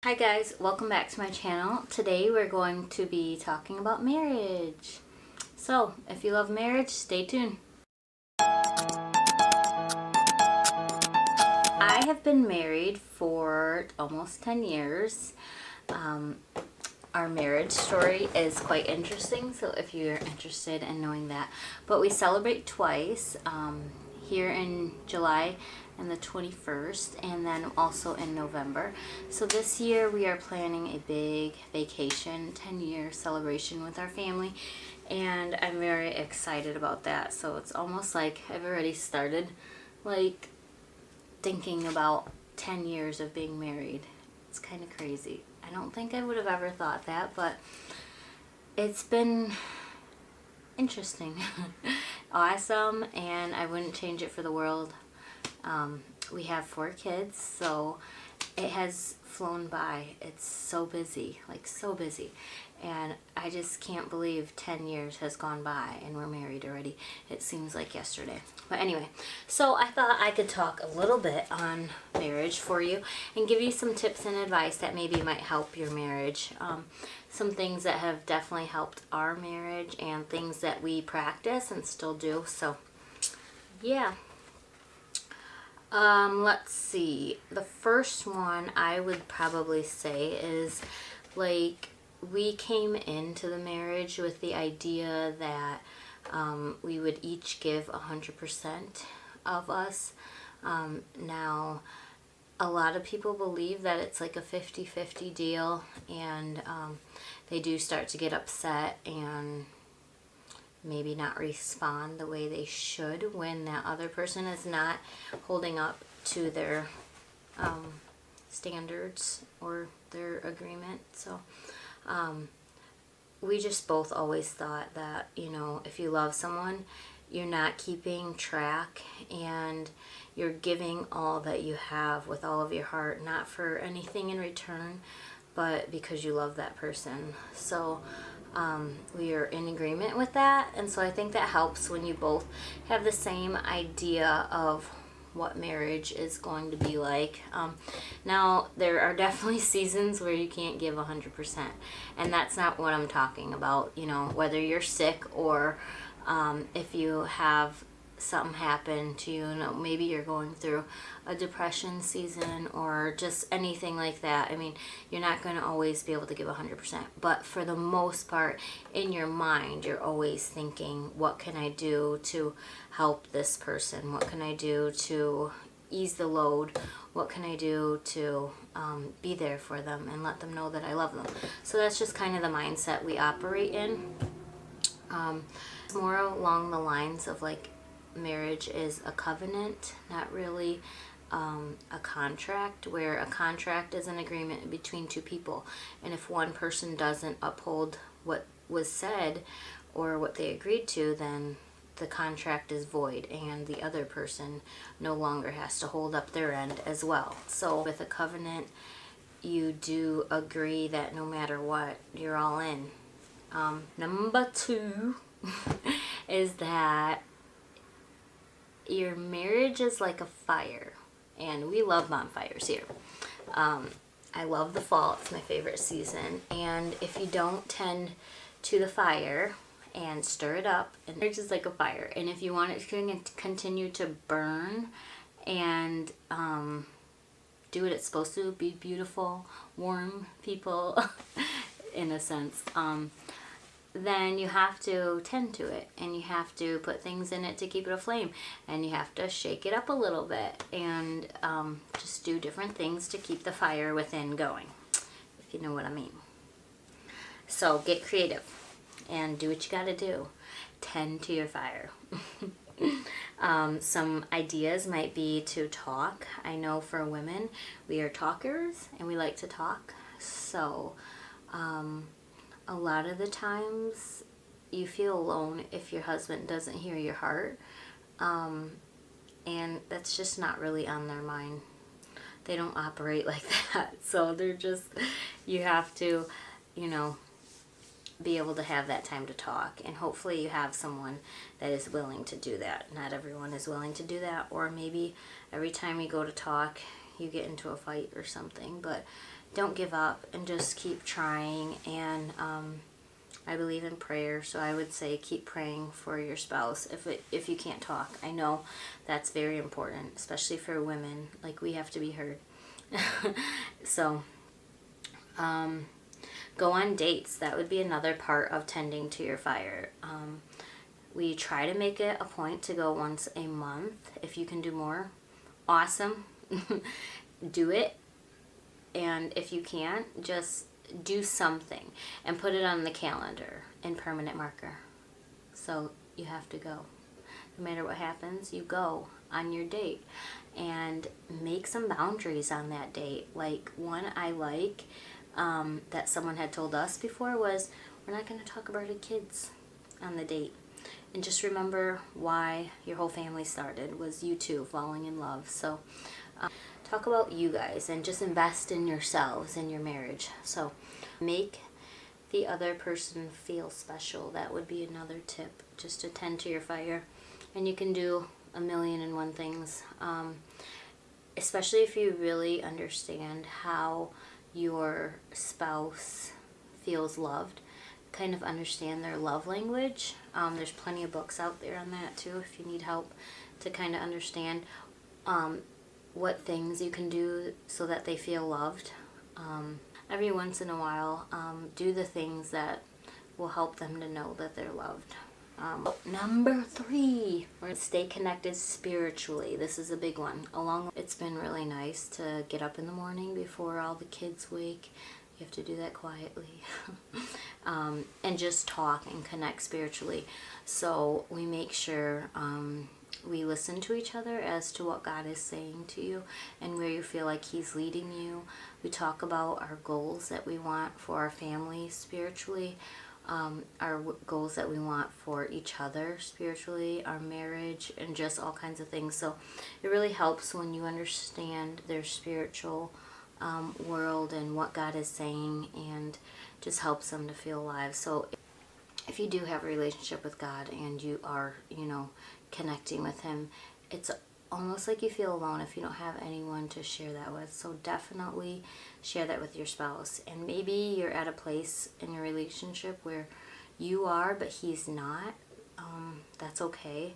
Hi guys, welcome back to my channel. Today we're going to be talking about marriage. So, if you love marriage, stay tuned. I have been married for almost 10 years. Our marriage story is quite interesting, so if you're interested in knowing that. But we celebrate twice, here in July and the 21st, and then also in November. So this year we are planning a big vacation, 10-year celebration with our family, and I'm very excited about that. So it's almost like I've already started like thinking about 10 years of being married. It's kind of crazy. I don't think I would have ever thought that, but it's been interesting. Awesome, and I wouldn't change it for the world. We have 4 kids, so it has flown by. It's so busy, like so busy. And I just can't believe 10 years has gone by and we're married already. It seems like yesterday. But anyway, so I thought I could talk a little bit on marriage for you and give you some tips and advice that maybe might help your marriage. Some things that have definitely helped our marriage and things that we practice and still do. So, yeah. Let's see. The first one I would probably say is like we came into the marriage with the idea that we would each give 100% of us. Now, a lot of people believe that it's like a 50-50 deal, and they do start to get upset and maybe not respond the way they should when that other person is not holding up to their standards or their agreement. So we just both always thought that, you know, if you love someone, you're not keeping track and you're giving all that you have with all of your heart, not for anything in return, but because you love that person. So we are in agreement with that, and so I think that helps when you both have the same idea of what marriage is going to be like. Now, there are definitely seasons where you can't give 100%, and that's not what I'm talking about. You know, whether you're sick or if you have something happen to you, maybe you're going through a depression season or just anything like that. I mean, you're not going to always be able to give 100%, but for the most part, in your mind, you're always thinking, what can I do to help this person? What can I do to ease the load? What can I do to be there for them and let them know that I love them? So that's just kind of the mindset we operate in. It's more along the lines of like, marriage is a covenant, not really a contract, where a contract is an agreement between two people, and if one person doesn't uphold what was said or what they agreed to, then the contract is void and the other person no longer has to hold up their end as well. So with a covenant, you do agree that no matter what, you're all in. Number 2 is that your marriage is like a fire, and we love bonfires here. I love the fall. It's my favorite season, and if you don't tend to the fire and stir it up, and marriage is like a fire, and if you want it to continue to burn and do what it's supposed to, be beautiful, warm people in a sense, then you have to tend to it, and you have to put things in it to keep it aflame, and you have to shake it up a little bit, and just do different things to keep the fire within going, if you know what I mean. So get creative and do what you gotta do. Tend to your fire. Some ideas might be to talk. I know for women, we are talkers and we like to talk. So a lot of the times you feel alone if your husband doesn't hear your heart, and that's just not really on their mind. They don't operate like that, so they're just, you have to, you know, be able to have that time to talk, and hopefully you have someone that is willing to do that. Not everyone is willing to do that, or maybe every time you go to talk you get into a fight or something, but don't give up and just keep trying. And I believe in prayer, so I would say keep praying for your spouse if you can't talk. I know that's very important, especially for women. Like, we have to be heard. So go on dates. That would be another part of tending to your fire. We try to make it a point to go once a month. If you can do more, awesome. Do it. And if you can't, just do something and put it on the calendar in permanent marker. So you have to go. No matter what happens, you go on your date. And make some boundaries on that date. Like, one I like that someone had told us before was, we're not going to talk about our kids on the date. And just remember why your whole family started, was you two falling in love. So talk about you guys and just invest in yourselves, in your marriage. So make the other person feel special. That would be another tip, just to tend to your fire. And you can do 1,000,001 things, especially if you really understand how your spouse feels loved. Kind of understand their love language. There's plenty of books out there on that too, if you need help to kind of understand what things you can do so that they feel loved. Every once in a while, do the things that will help them to know that they're loved. Number 3, stay connected spiritually. This is a big one. It's been really nice to get up in the morning before all the kids wake. You have to do that quietly. And just talk and connect spiritually. So we make sure we listen to each other as to what God is saying to you and where you feel like He's leading you. We talk about our goals that we want for our family spiritually, our goals that we want for each other spiritually, our marriage, and just all kinds of things. So it really helps when you understand their spiritual world and what God is saying, and just helps them to feel alive. So if you do have a relationship with God and you are, connecting with Him, it's almost like you feel alone if you don't have anyone to share that with. So definitely share that with your spouse. And maybe you're at a place in your relationship where you are but he's not. That's okay.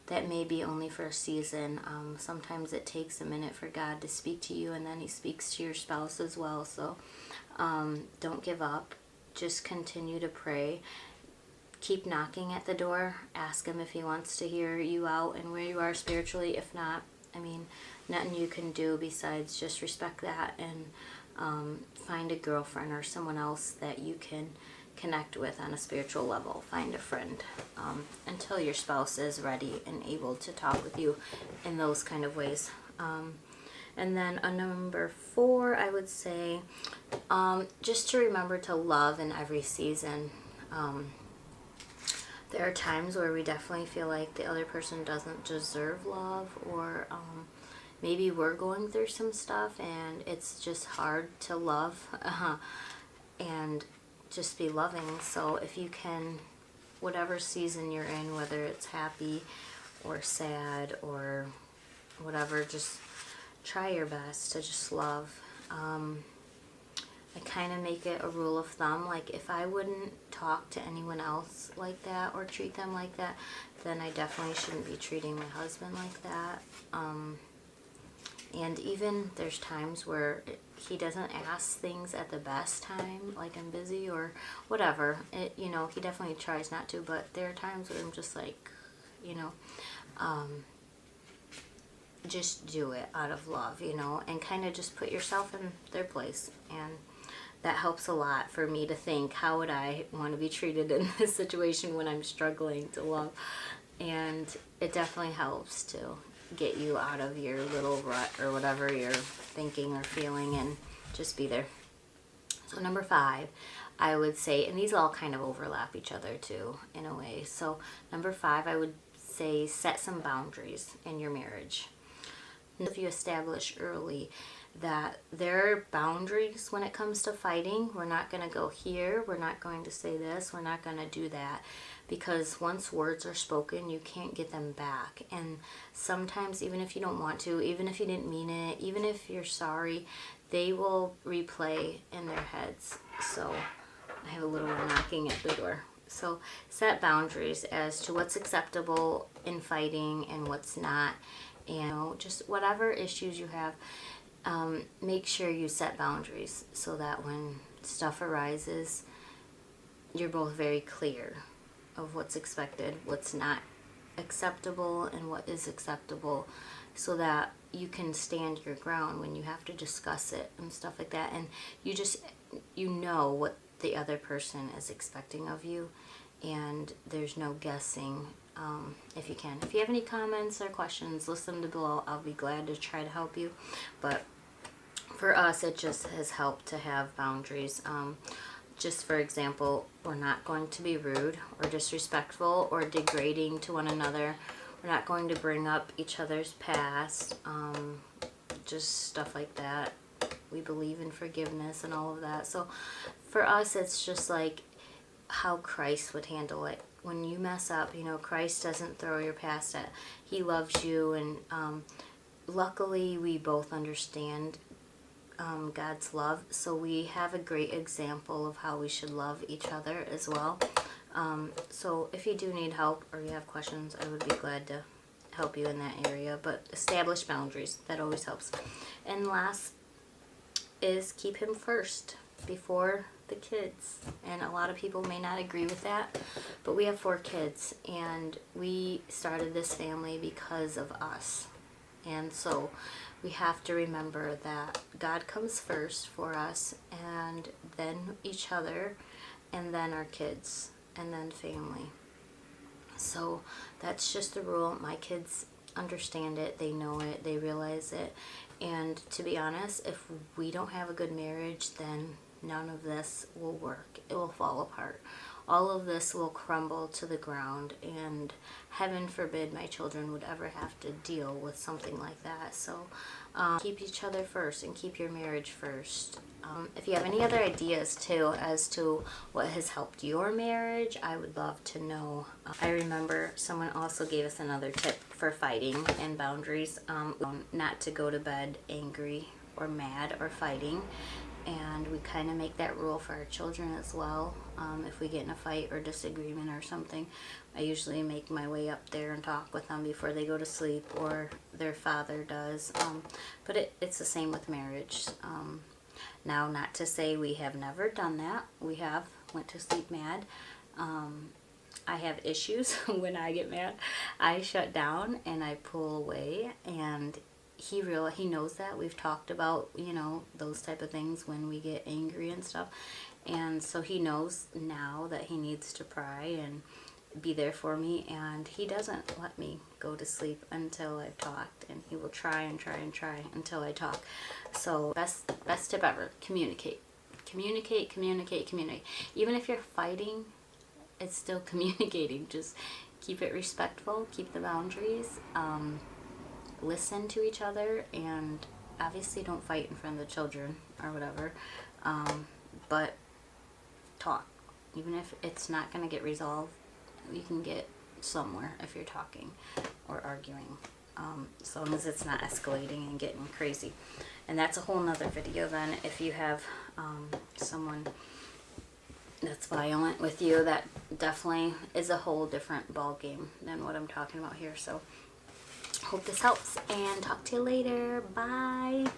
That may be only for a season. Sometimes it takes a minute for God to speak to you, and then He speaks to your spouse as well. So don't give up. Just continue to pray. Keep knocking at the door. Ask Him if He wants to hear you out and where you are spiritually. If not, nothing you can do besides just respect that and find a girlfriend or someone else that you can connect with on a spiritual level. Find a friend until your spouse is ready and able to talk with you in those kind of ways. And then number 4, I would say just to remember to love in every season. There are times where we definitely feel like the other person doesn't deserve love, or maybe we're going through some stuff and it's just hard to love and just be loving. So if you can, whatever season you're in, whether it's happy or sad or whatever, just try your best to just love. I kind of make it a rule of thumb, like if I wouldn't talk to anyone else like that or treat them like that, then I definitely shouldn't be treating my husband like that. And even there's times where he doesn't ask things at the best time, like I'm busy or whatever. He definitely tries not to, but there are times where I'm just like, just do it out of love, and kind of just put yourself in their place. And that helps a lot for me to think, how would I want to be treated in this situation when I'm struggling to love? And it definitely helps to get you out of your little rut or whatever you're thinking or feeling, and just be there. So number 5, I would say, and these all kind of overlap each other too in a way. So number 5, I would say set some boundaries in your marriage. If you establish early that there are boundaries when it comes to fighting, we're not going to go here, we're not going to say this, we're not going to do that, because once words are spoken, you can't get them back. And sometimes, even if you don't want to, even if you didn't mean it, even if you're sorry, they will replay in their heads. So I have a little one knocking at the door. So set boundaries as to what's acceptable in fighting and what's not. And just whatever issues you have, make sure you set boundaries so that when stuff arises, you're both very clear of what's expected, what's not acceptable, and what is acceptable, so that you can stand your ground when you have to discuss it and stuff like that. And you know what the other person is expecting of you, and there's no guessing. If you can. If you have any comments or questions, list them below. I'll be glad to try to help you. But for us, it just has helped to have boundaries. Just for example, we're not going to be rude or disrespectful or degrading to one another. We're not going to bring up each other's past. Just stuff like that. We believe in forgiveness and all of that. So for us, it's just like how Christ would handle it. When you mess up, Christ doesn't throw your past at. He loves you, and luckily we both understand God's love, so we have a great example of how we should love each other as well. So if you do need help or you have questions, I would be glad to help you in that area. But establish boundaries. That always helps. And last is keep him first before the kids. And a lot of people may not agree with that, but we have 4 kids, and we started this family because of us. And so we have to remember that God comes first for us, and then each other, and then our kids, and then family. So that's just the rule. My kids understand it, they know it, they realize it. And to be honest, if we don't have a good marriage, then none of this will work. It will fall apart. All of this will crumble to the ground, and heaven forbid my children would ever have to deal with something like that. So keep each other first and keep your marriage first. If you have any other ideas too as to what has helped your marriage, I would love to know. I remember someone also gave us another tip for fighting and boundaries, not to go to bed angry or mad or fighting. And we kind of make that rule for our children as well. If we get in a fight or disagreement or something, I usually make my way up there and talk with them before they go to sleep, or their father does. But it's the same with marriage. Now, not to say we have never done that. We have went to sleep mad. I have issues when I get mad. I shut down and I pull away, and he knows that. We've talked about, those type of things when we get angry and stuff. And so he knows now that he needs to pray and be there for me, and he doesn't let me go to sleep until I've talked, and he will try and try and try until I talk. So best tip ever, communicate. Communicate. Even if you're fighting, it's still communicating. Just keep it respectful, keep the boundaries. Listen to each other, and obviously don't fight in front of the children or whatever, but talk. Even if it's not going to get resolved, you can get somewhere if you're talking or arguing, as long as it's not escalating and getting crazy. And that's a whole nother video then. If you have someone that's violent with you, that definitely is a whole different ball game than what I'm talking about here. So hope this helps, and talk to you later. Bye.